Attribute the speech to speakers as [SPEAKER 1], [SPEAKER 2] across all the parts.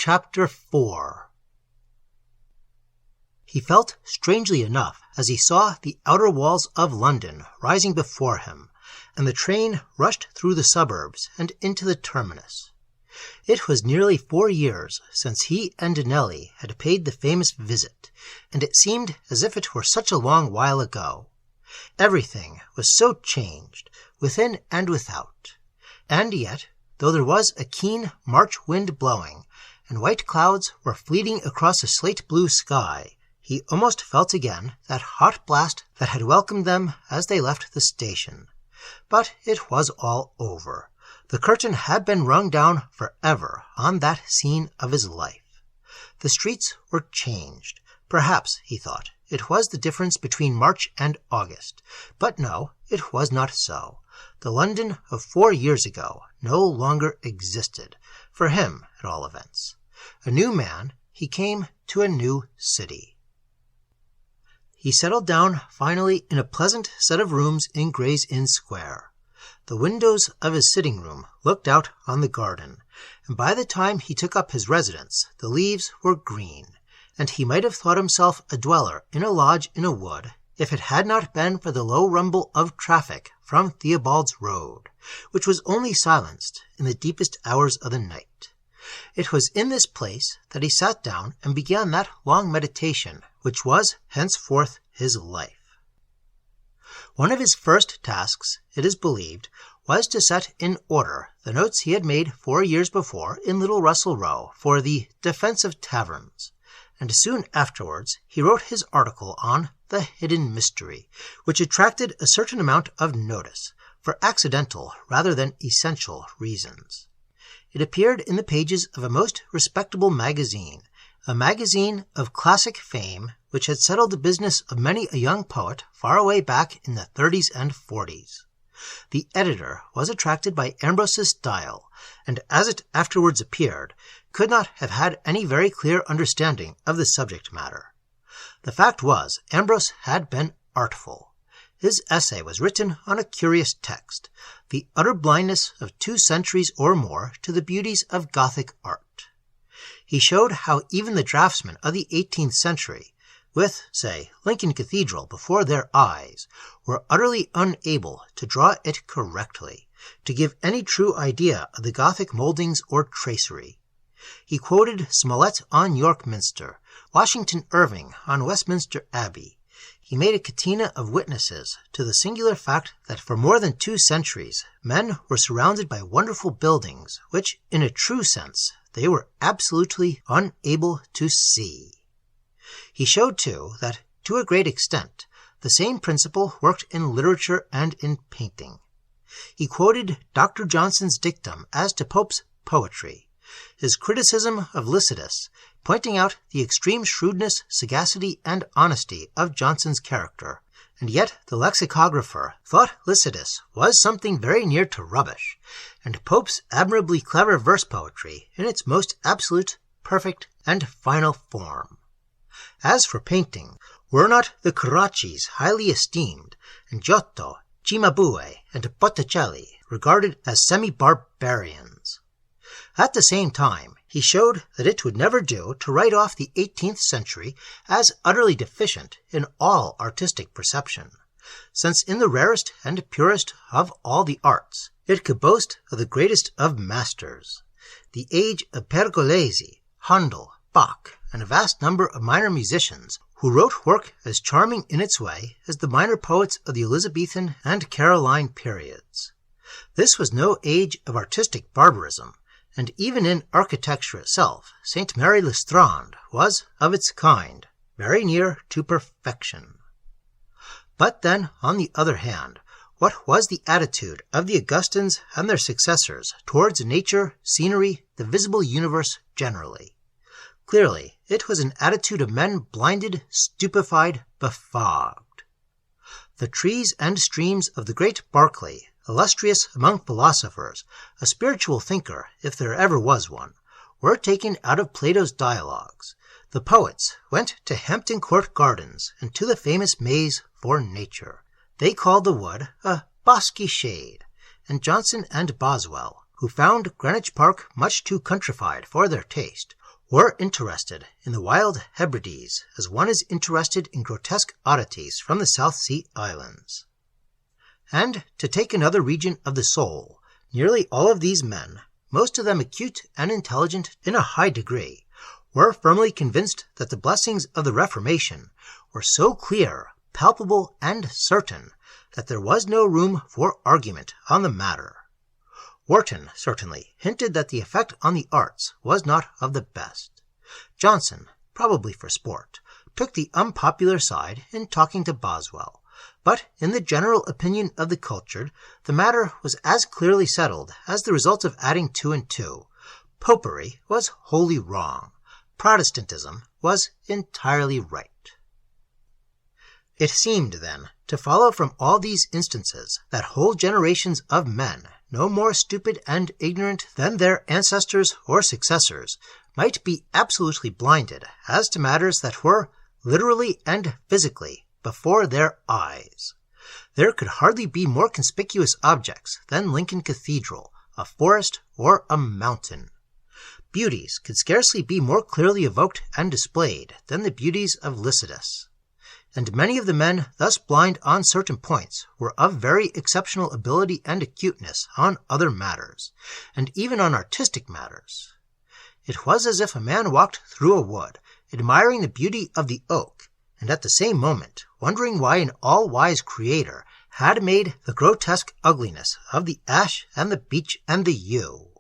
[SPEAKER 1] Chapter 4. He felt strangely enough as he saw the outer walls of London rising before him, and the train rushed through the suburbs and into the terminus. It was nearly 4 years since he and Nellie had paid the famous visit, and it seemed as if it were such a long while ago. Everything was so changed, within and without. And yet, though there was a keen March wind blowing, and white clouds were fleeting across a slate-blue sky, he almost felt again that hot blast that had welcomed them as they left the station. But it was all over. The curtain had been rung down forever on that scene of his life. The streets were changed. Perhaps, he thought, it was the difference between March and August. But no, it was not so. The London of 4 years ago no longer existed, for him at all events. A new man, he came to a new city. He settled down finally in a pleasant set of rooms in Gray's Inn Square. The windows of his sitting room looked out on the garden, and by the time he took up his residence the leaves were green, and he might have thought himself a dweller in a lodge in a wood if it had not been for the low rumble of traffic from Theobald's Road, which was only silenced in the deepest hours of the night. It was in this place that he sat down and began that long meditation which was henceforth his life. One of his first tasks, it is believed, was to set in order the notes he had made 4 years before in Little Russell Row for the Defence of Taverns, and soon afterwards he wrote his article on The Hidden Mystery, which attracted a certain amount of notice, for accidental rather than essential reasons. It appeared in the pages of a most respectable magazine, a magazine of classic fame which had settled the business of many a young poet far away back in the 30s and 40s. The editor was attracted by Ambrose's style, and as it afterwards appeared, could not have had any very clear understanding of the subject matter. The fact was, Ambrose had been artful. His essay was written on a curious text, the utter blindness of 2 centuries or more to the beauties of Gothic art. He showed how even the draftsmen of the 18th century, with, say, Lincoln Cathedral before their eyes, were utterly unable to draw it correctly, to give any true idea of the Gothic mouldings or tracery. He quoted Smollett on York Minster, Washington Irving on Westminster Abbey. He made a catena of witnesses to the singular fact that for more than 2 centuries men were surrounded by wonderful buildings which, in a true sense, they were absolutely unable to see. He showed, too, that, to a great extent, the same principle worked in literature and in painting. He quoted Dr. Johnson's dictum as to Pope's poetry, his criticism of Lycidas, pointing out the extreme shrewdness, sagacity, and honesty of Johnson's character, and yet the lexicographer thought Lycidas was something very near to rubbish, and Pope's admirably clever verse poetry in its most absolute, perfect, and final form. As for painting, were not the Carraccis highly esteemed, and Giotto, Cimabue, and Botticelli regarded as semi-barbarians? At the same time, he showed that it would never do to write off the 18th century as utterly deficient in all artistic perception, since in the rarest and purest of all the arts, it could boast of the greatest of masters. The age of Pergolesi, Handel, Bach, and a vast number of minor musicians who wrote work as charming in its way as the minor poets of the Elizabethan and Caroline periods. This was no age of artistic barbarism, and even in architecture itself, St. Mary le Strand was, of its kind, very near to perfection. But then, on the other hand, what was the attitude of the Augustans and their successors towards nature, scenery, the visible universe generally? Clearly, it was an attitude of men blinded, stupefied, befogged. The trees and streams of the great Berkeley, illustrious among philosophers, a spiritual thinker, if there ever was one, were taken out of Plato's dialogues. The poets went to Hampton Court Gardens and to the famous maze for nature. They called the wood a bosky shade, and Johnson and Boswell, who found Greenwich Park much too countrified for their taste, were interested in the wild Hebrides as one is interested in grotesque oddities from the South Sea Islands. And, to take another region of the soul, nearly all of these men, most of them acute and intelligent in a high degree, were firmly convinced that the blessings of the Reformation were so clear, palpable, and certain that there was no room for argument on the matter. Wharton, certainly, hinted that the effect on the arts was not of the best. Johnson, probably for sport, took the unpopular side in talking to Boswell, but in the general opinion of the cultured, the matter was as clearly settled as the result of adding 2 and 2. Popery was wholly wrong. Protestantism was entirely right. It seemed, then, to follow from all these instances that whole generations of men, no more stupid and ignorant than their ancestors or successors, might be absolutely blinded as to matters that were, literally and physically, before their eyes. There could hardly be more conspicuous objects than Lincoln Cathedral, a forest, or a mountain. Beauties could scarcely be more clearly evoked and displayed than the beauties of Lycidas. And many of the men thus blind on certain points were of very exceptional ability and acuteness on other matters, and even on artistic matters. It was as if a man walked through a wood, admiring the beauty of the oak, and at the same moment wondering why an all-wise Creator had made the grotesque ugliness of the ash and the beech and the yew.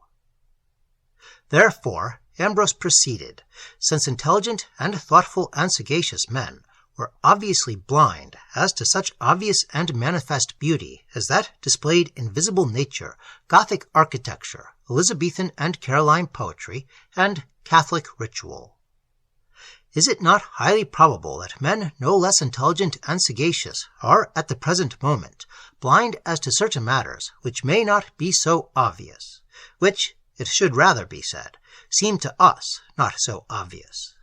[SPEAKER 1] Therefore, Ambrose proceeded, since intelligent and thoughtful and sagacious men were obviously blind as to such obvious and manifest beauty as that displayed in visible nature, Gothic architecture, Elizabethan and Caroline poetry, and Catholic ritual. Is it not highly probable that men no less intelligent and sagacious are at the present moment blind as to certain matters which may not be so obvious, which, it should rather be said, seem to us not so obvious?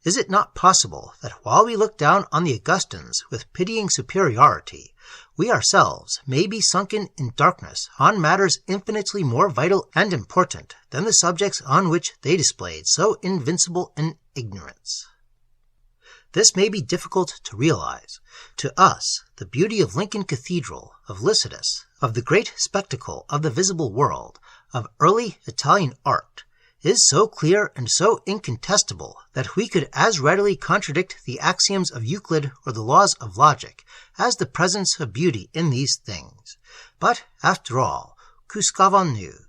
[SPEAKER 1] Is it not possible that while we look down on the Augustans with pitying superiority, we ourselves may be sunken in darkness on matters infinitely more vital and important than the subjects on which they displayed so invincible an ignorance? This may be difficult to realize. To us, the beauty of Lincoln Cathedral, of Lycidas, of the great spectacle of the visible world, of early Italian art, is so clear and so incontestable that we could as readily contradict the axioms of Euclid or the laws of logic as the presence of beauty in these things. But, after all, qu'avons-nous?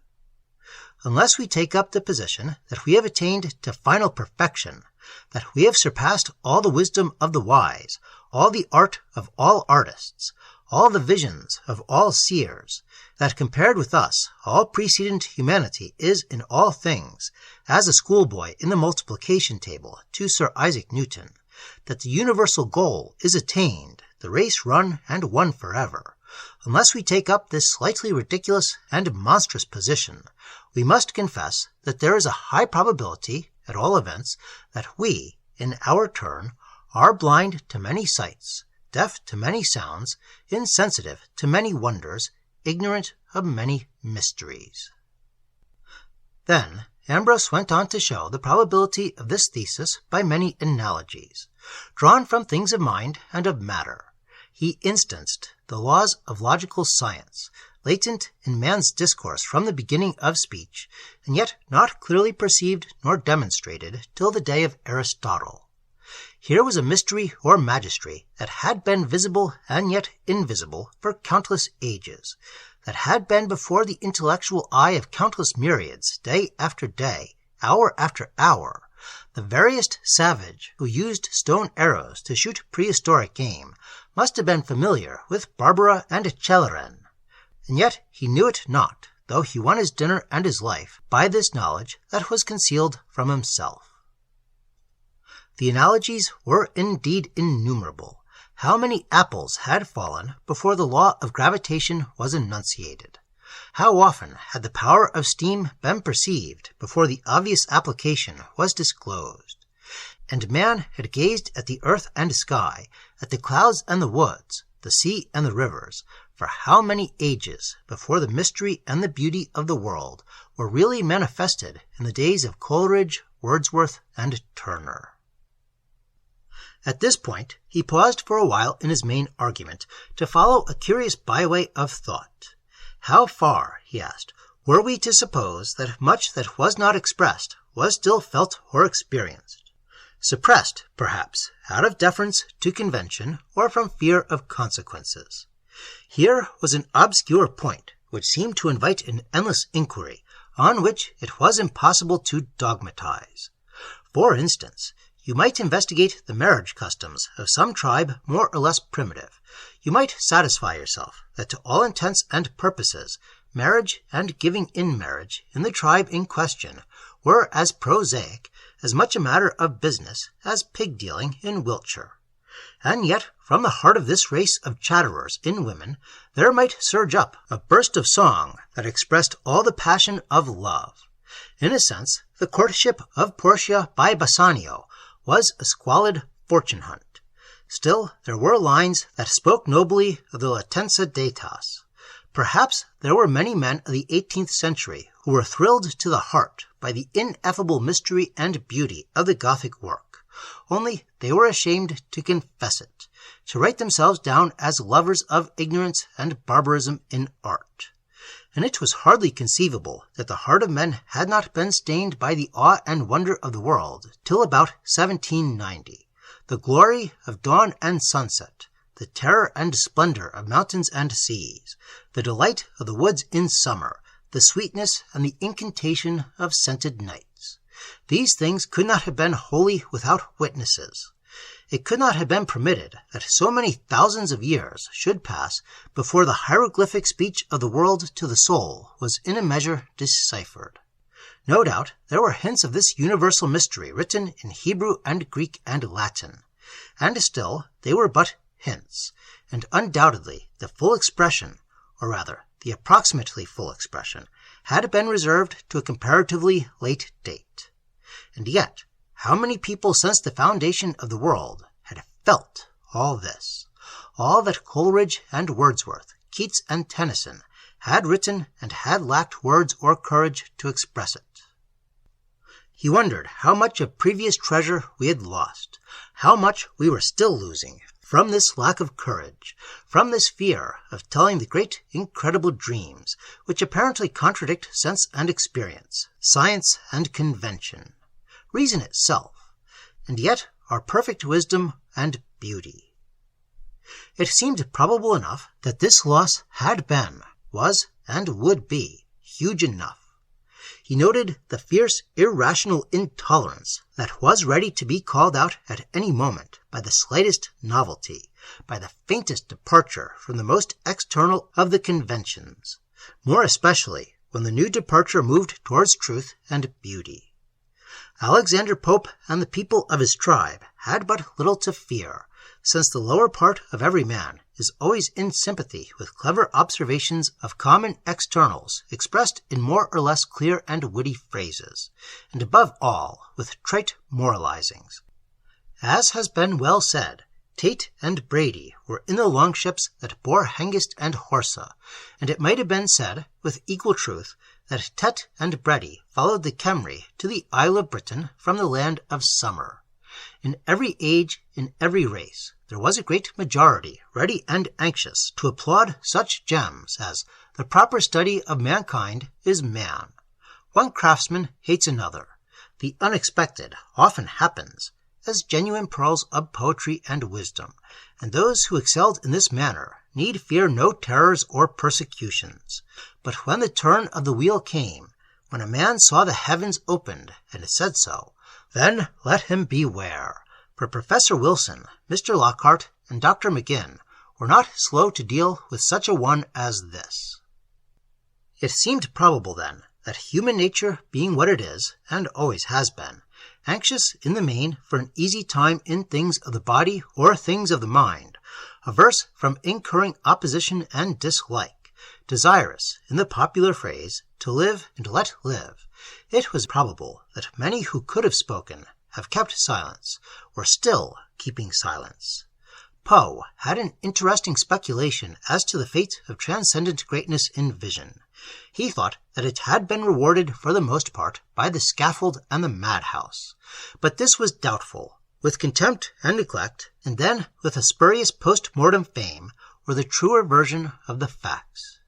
[SPEAKER 1] Unless we take up the position that we have attained to final perfection, that we have surpassed all the wisdom of the wise, all the art of all artists, all the visions of all seers, that compared with us all precedent humanity is in all things, as a schoolboy in the multiplication table to Sir Isaac Newton, that the universal goal is attained, the race run and won forever. Unless we take up this slightly ridiculous and monstrous position, we must confess that there is a high probability, at all events, that we, in our turn, are blind to many sights, deaf to many sounds, insensitive to many wonders, ignorant of many mysteries. Then Ambrose went on to show the probability of this thesis by many analogies, drawn from things of mind and of matter. He instanced the laws of logical science, latent in man's discourse from the beginning of speech, and yet not clearly perceived nor demonstrated till the day of Aristotle. Here was a mystery or magistry that had been visible and yet invisible for countless ages, that had been before the intellectual eye of countless myriads, day after day, hour after hour. The veriest savage who used stone arrows to shoot prehistoric game must have been familiar with Barbara and Celerin, and yet he knew it not, though he won his dinner and his life by this knowledge that was concealed from himself. The analogies were indeed innumerable. How many apples had fallen before the law of gravitation was enunciated? How often had the power of steam been perceived before the obvious application was disclosed? And man had gazed at the earth and sky, at the clouds and the woods, the sea and the rivers, for how many ages before the mystery and the beauty of the world were really manifested in the days of Coleridge, Wordsworth, and Turner. At this point, he paused for a while in his main argument to follow a curious byway of thought. How far, he asked, were we to suppose that much that was not expressed was still felt or experienced? Suppressed, perhaps, out of deference to convention or from fear of consequences. Here was an obscure point which seemed to invite an endless inquiry on which it was impossible to dogmatize. For instance, you might investigate the marriage customs of some tribe more or less primitive. You might satisfy yourself that to all intents and purposes, marriage and giving in marriage in the tribe in question were as prosaic, as much a matter of business as pig-dealing in Wiltshire. And yet, from the heart of this race of chatterers in women, there might surge up a burst of song that expressed all the passion of love. In a sense, the courtship of Portia by Bassanio was a squalid fortune hunt. Still, there were lines that spoke nobly of the latenza deitas. Perhaps there were many men of the 18th century who were thrilled to the heart by the ineffable mystery and beauty of the Gothic work, only they were ashamed to confess it, to write themselves down as lovers of ignorance and barbarism in art. And it was hardly conceivable that the heart of men had not been stained by the awe and wonder of the world till about 1790, the glory of dawn and sunset, the terror and splendor of mountains and seas, the delight of the woods in summer, the sweetness and the incantation of scented nights. These things could not have been wholly without witnesses. It could not have been permitted that so many thousands of years should pass before the hieroglyphic speech of the world to the soul was in a measure deciphered. No doubt there were hints of this universal mystery written in Hebrew and Greek and Latin, and still they were but hints, and undoubtedly the full expression, or rather the approximately full expression, had been reserved to a comparatively late date. And yet, how many people since the foundation of the world had felt all this, all that Coleridge and Wordsworth, Keats and Tennyson had written and had lacked words or courage to express it? He wondered how much of previous treasure we had lost, how much we were still losing from this lack of courage, from this fear of telling the great incredible dreams which apparently contradict sense and experience, science and convention, reason itself, and yet are perfect wisdom and beauty. It seemed probable enough that this loss had been, was, and would be huge enough. He noted the fierce, irrational intolerance that was ready to be called out at any moment by the slightest novelty, by the faintest departure from the most external of the conventions, more especially when the new departure moved towards truth and beauty. Alexander Pope and the people of his tribe had but little to fear, since the lower part of every man is always in sympathy with clever observations of common externals expressed in more or less clear and witty phrases, and above all with trite moralizings. As has been well said, Tate and Brady were in the longships that bore Hengist and Horsa, and it might have been said, with equal truth, that Tet and Bredy followed the Cymry to the Isle of Britain from the land of summer. In every age, in every race, there was a great majority ready and anxious to applaud such gems as the proper study of mankind is man. One craftsman hates another. The unexpected often happens, as genuine pearls of poetry and wisdom, and those who excelled in this manner need fear no terrors or persecutions. But when the turn of the wheel came, when a man saw the heavens opened, and it said so, then let him beware. For Professor Wilson, Mr. Lockhart, and Dr. McGinn were not slow to deal with such a one as this. It seemed probable, then, that human nature being what it is, and always has been, anxious in the main for an easy time in things of the body or things of the mind, averse from incurring opposition and dislike, desirous, in the popular phrase, to live and let live, it was probable that many who could have spoken, have kept silence, were still keeping silence. Poe had an interesting speculation as to the fate of transcendent greatness in vision. He thought that it had been rewarded for the most part by the scaffold and the madhouse, but this was doubtful. With contempt and neglect, and then with a spurious post-mortem fame, were the truer version of the facts.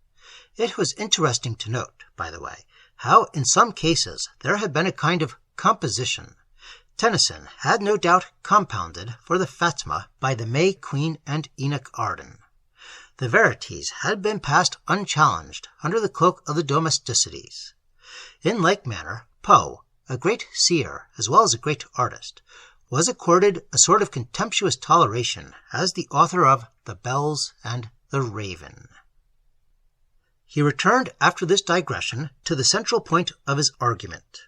[SPEAKER 1] It was interesting to note, by the way, how in some cases there had been a kind of composition. Tennyson had no doubt compounded for the Fatima by the May Queen and Enoch Arden. The verities had been passed unchallenged under the cloak of the domesticities. In like manner, Poe, a great seer as well as a great artist, was accorded a sort of contemptuous toleration as the author of The Bells and the Raven. He returned after this digression to the central point of his argument,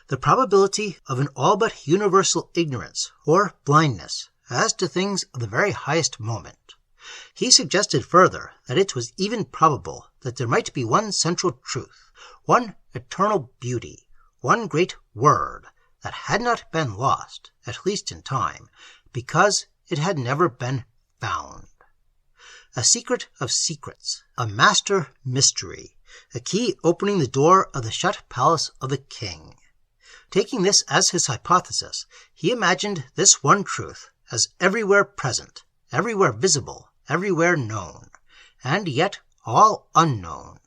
[SPEAKER 1] the probability of an all but universal ignorance or blindness as to things of the very highest moment. He suggested further that it was even probable that there might be one central truth, one eternal beauty, one great word, that had not been lost, at least in time, because it had never been found. A secret of secrets, a master mystery, a key opening the door of the shut palace of the king. Taking this as his hypothesis, he imagined this one truth as everywhere present, everywhere visible, everywhere known, and yet all unknown.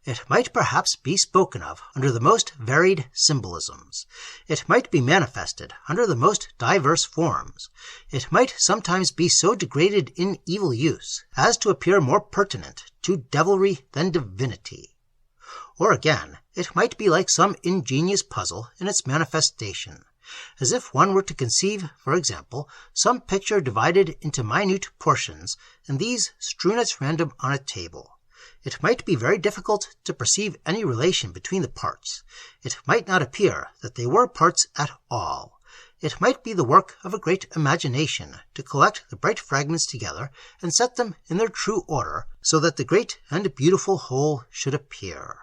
[SPEAKER 1] It might perhaps be spoken of under the most varied symbolisms. It might be manifested under the most diverse forms. It might sometimes be so degraded in evil use as to appear more pertinent to devilry than divinity. Or again, it might be like some ingenious puzzle in its manifestation, as if one were to conceive, for example, some picture divided into minute portions, and these strewn at random on a table. It might be very difficult to perceive any relation between the parts. It might not appear that they were parts at all. It might be the work of a great imagination to collect the bright fragments together and set them in their true order, so that the great and beautiful whole should appear.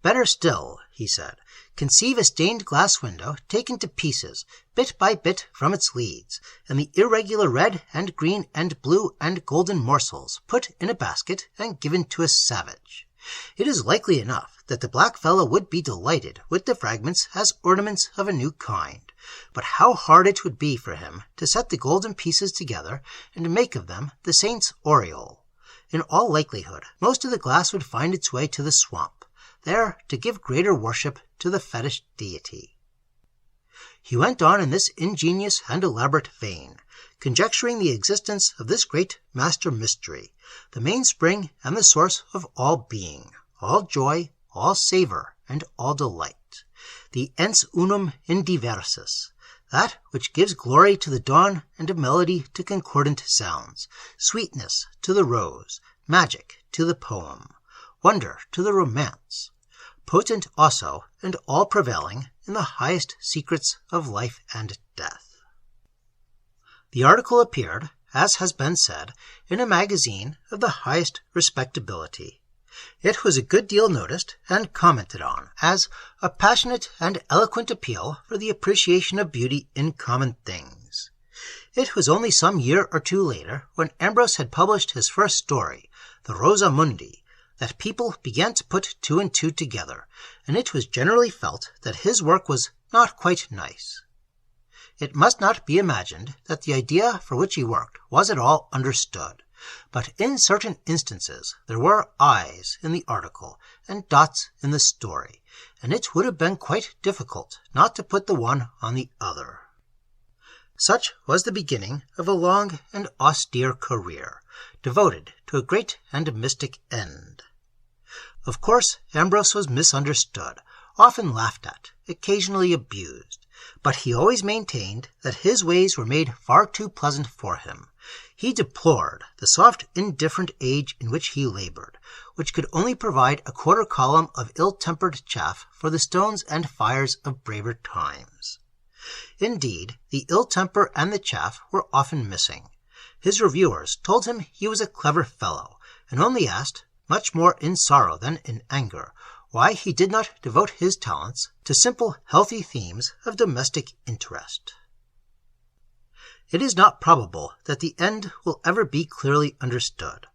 [SPEAKER 1] Better still, he said, conceive a stained glass window taken to pieces, bit by bit from its leads, and the irregular red and green and blue and golden morsels put in a basket and given to a savage. It is likely enough that the black fellow would be delighted with the fragments as ornaments of a new kind, but how hard it would be for him to set the golden pieces together and make of them the saint's aureole. In all likelihood, most of the glass would find its way to the swamp, there to give greater worship to the fetish deity. He went on in this ingenious and elaborate vein, conjecturing the existence of this great master mystery, the mainspring and the source of all being, all joy, all savor, and all delight, the ens unum in diversis, that which gives glory to the dawn and a melody to concordant sounds, sweetness to the rose, magic to the poem, wonder to the romance, potent also and all-prevailing in the highest secrets of life and death. The article appeared, as has been said, in a magazine of the highest respectability. It was a good deal noticed and commented on as a passionate and eloquent appeal for the appreciation of beauty in common things. It was only some year or two later, when Ambrose had published his first story, the Rosa Mundi, that people began to put two and two together, and it was generally felt that his work was not quite nice. It must not be imagined that the idea for which he worked was at all understood, but in certain instances there were I's in the article and dots in the story, and it would have been quite difficult not to put the one on the other. Such was the beginning of a long and austere career, devoted to a great and mystic end. Of course, Ambrose was misunderstood, often laughed at, occasionally abused, but he always maintained that his ways were made far too pleasant for him. He deplored the soft, indifferent age in which he labored, which could only provide a quarter column of ill-tempered chaff for the stones and fires of braver times. Indeed, the ill-temper and the chaff were often missing. His reviewers told him he was a clever fellow, and only asked, much more in sorrow than in anger, why he did not devote his talents to simple, healthy themes of domestic interest. It is not probable that the end will ever be clearly understood.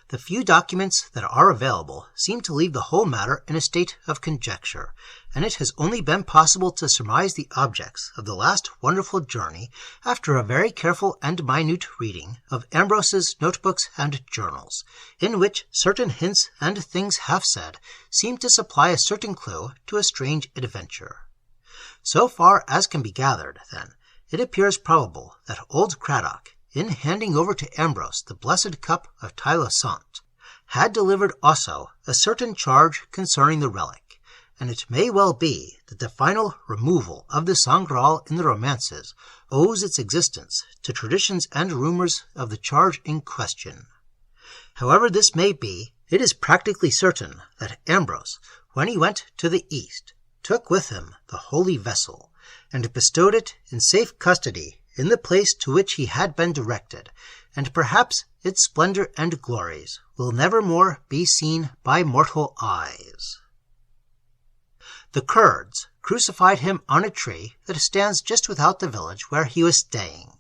[SPEAKER 1] The few documents that are available seem to leave the whole matter in a state of conjecture, and it has only been possible to surmise the objects of the last wonderful journey after a very careful and minute reading of Ambrose's notebooks and journals, in which certain hints and things half said seem to supply a certain clue to a strange adventure. So far as can be gathered, then, it appears probable that old Cradock, in handing over to Ambrose the blessed cup of Tylosant, had delivered also a certain charge concerning the relic, and it may well be that the final removal of the Sangreal in the romances owes its existence to traditions and rumors of the charge in question. However this may be, it is practically certain that Ambrose, when he went to the East, took with him the holy vessel, and bestowed it in safe custody in the place to which he had been directed, and perhaps its splendor and glories will never more be seen by mortal eyes. The Kurds crucified him on a tree that stands just without the village where he was staying.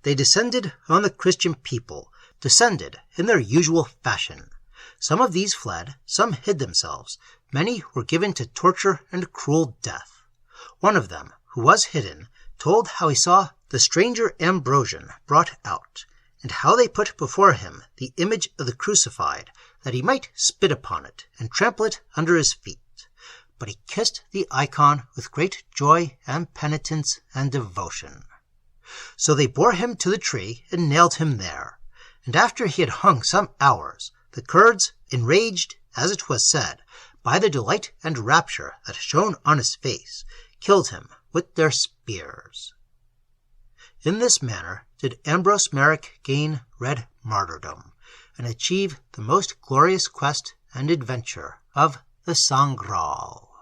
[SPEAKER 1] They descended on the Christian people, descended in their usual fashion. Some of these fled, some hid themselves, many were given to torture and cruel death. One of them, who was hidden, told how he saw the stranger Ambrosian brought out, and how they put before him the image of the crucified, that he might spit upon it and trample it under his feet. But he kissed the icon with great joy and penitence and devotion. So they bore him to the tree and nailed him there, and after he had hung some hours, the Kurds, enraged, as it was said, by the delight and rapture that shone on his face, killed him with their spears. In this manner did Ambrose Merrick gain red martyrdom, and achieve the most glorious quest and adventure of the Sangreal.